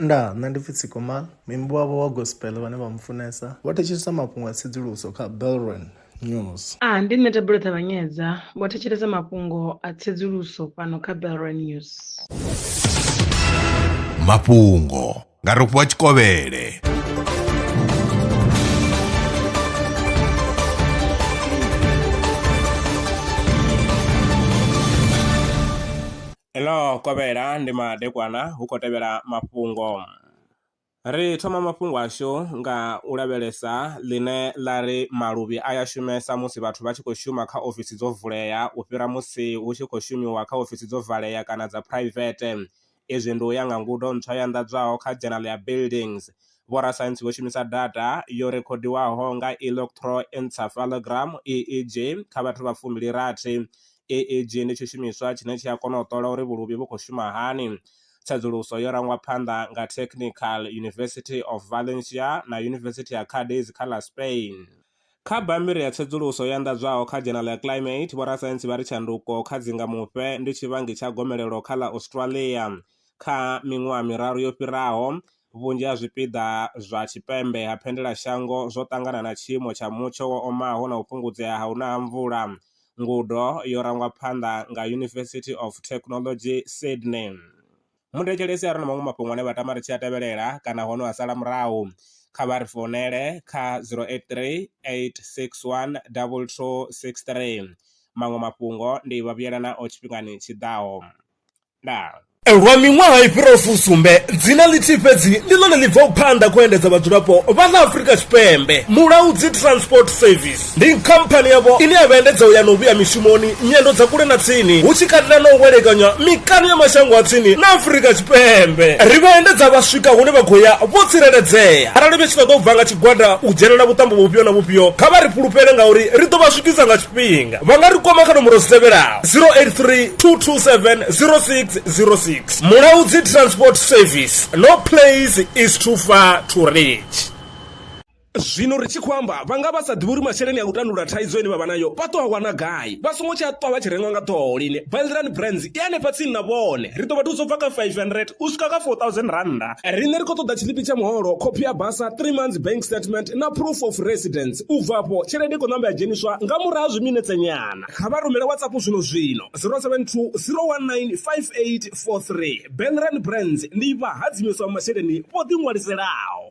Nṋe ndi pfi Tshikovhele, muimbi wavho wa gospel vhane vha mufunesa vho thetshelesa mafhungo a tsedzuluso kha Belron News. Ndi nṋe Tabula Ṱavhanyedza vho thetshelesa mafhungo a tsedzuluso fhano kha Belron News. Mafhungo nga Rofhiwa Tshikovhele. Hello Kovhela ndi madekwana hu khou tevhela mafhungo. Ri thoma mafhungo ashu nga u lavhelesa ḽine ḽa ri maluvhi a ya shumesa musi vhathu vha tshi khou shuma kha ofisi dzo vulea u fhira musi hu tshi khou shumiwa kha ofisi dzo valea kana dza private. Izwi ndi u ya nga ngudo ntswa ya anḓadzwaho kha Journal ya Buildings. Vhorasaintsi vho shumisa data yo rekhodiwaho nga electroencephalogram EEG kha vhathu vha 26. EEG ndi tshishumiswa tshine tshi a kona u ṱola uri vhuluvhi vhu khou shuma hani. Tsedzuluso yo rangwa phanḓa nga Technical University of Valencia na University ya Cadiz kha ḽa Spain. Kha bammbiri ya tsedzuluso yo anḓadzwaho kha Journal ya Climate, vhorasaintsi vha ri tshanduko kha dzingamufhe ndi tshivhangi tsha gomelelo kha ḽa Australia. Kha miṅwaha miraru yo fhiraho, vhunzhi ha zwipiḓa zwa tshipembe ha phendela shango zwo ṱangana na tshiimo tsha mutsho wo omaho na u fhungudzea ha u na ha mvula. Ngudo yo rangwa phanḓa nga University of Technology Sydney. Mudetshelesi a re na maṅwe mafhungo ane vha tama ri tshi a tevhelela kana hono a sala murahu kha vha ri founele kha 083 861 2263. Maṅwe mafhungo ndi vha vhuyelana o tshifhingani tshiḓaho. Lwa miṅwaha i fhiraho fusumbe dzina ḽithihi fhedzi ndi ḽone ḽi bvaho phanḓa khou endedza vhadzulapo vha ḽa Afrika Tshipembe. Mulaudzi Transport Service ndi khamphani yavho ine ya vhaendedza u ya na u vhuya mishumoni nyendo dza kule na tsini hu tshi katela na u welekanya mikano ya mashango a tsini na Afrika Tshipembe. Ri vhaendedza vha swika hune vha khou ya vho tsireledzea. Arali vha tshi ṱoḓa u bva nga tshigwada u dzhenelela vhuṱambo vhufhio na vhufhio kha vha ri fhulufhele ngauri ri ḓo vha swikisa nga tshifhinga. Vha nga ri kwama kha nomboro dzi tevhelaho 083 227 0606. Mulaudzi Transport Service. No place is too far to reach. Zwino ri tshi khou amba vhanga vha sa ḓivhi uri masheleni a u tandulula thaidzo ine vha vha nayo vha ṱo a wana gai. Vha songo tsha ṱwa vha tshi rengwa nga ṱhoho lini. Belron Brands i hanefha tsini na vhone. Ri ḓo vha thusa u bva kha 500 u swika kha 4000 randa. Riṋe ri khou ṱoḓa tshiḽipi tsha muholo, khophi ya basa, 3 months bank statement na proof of residence. U bva afho tshelede i khou ṋamba ya dzheniswa nga murahu ha zwiminetse nyana. Kha vha rumele WhatsApp zwino 072 019 5843. Belron Brands ndi vha hadzimiswa masheleni vho ḓi ṅwaliselaho.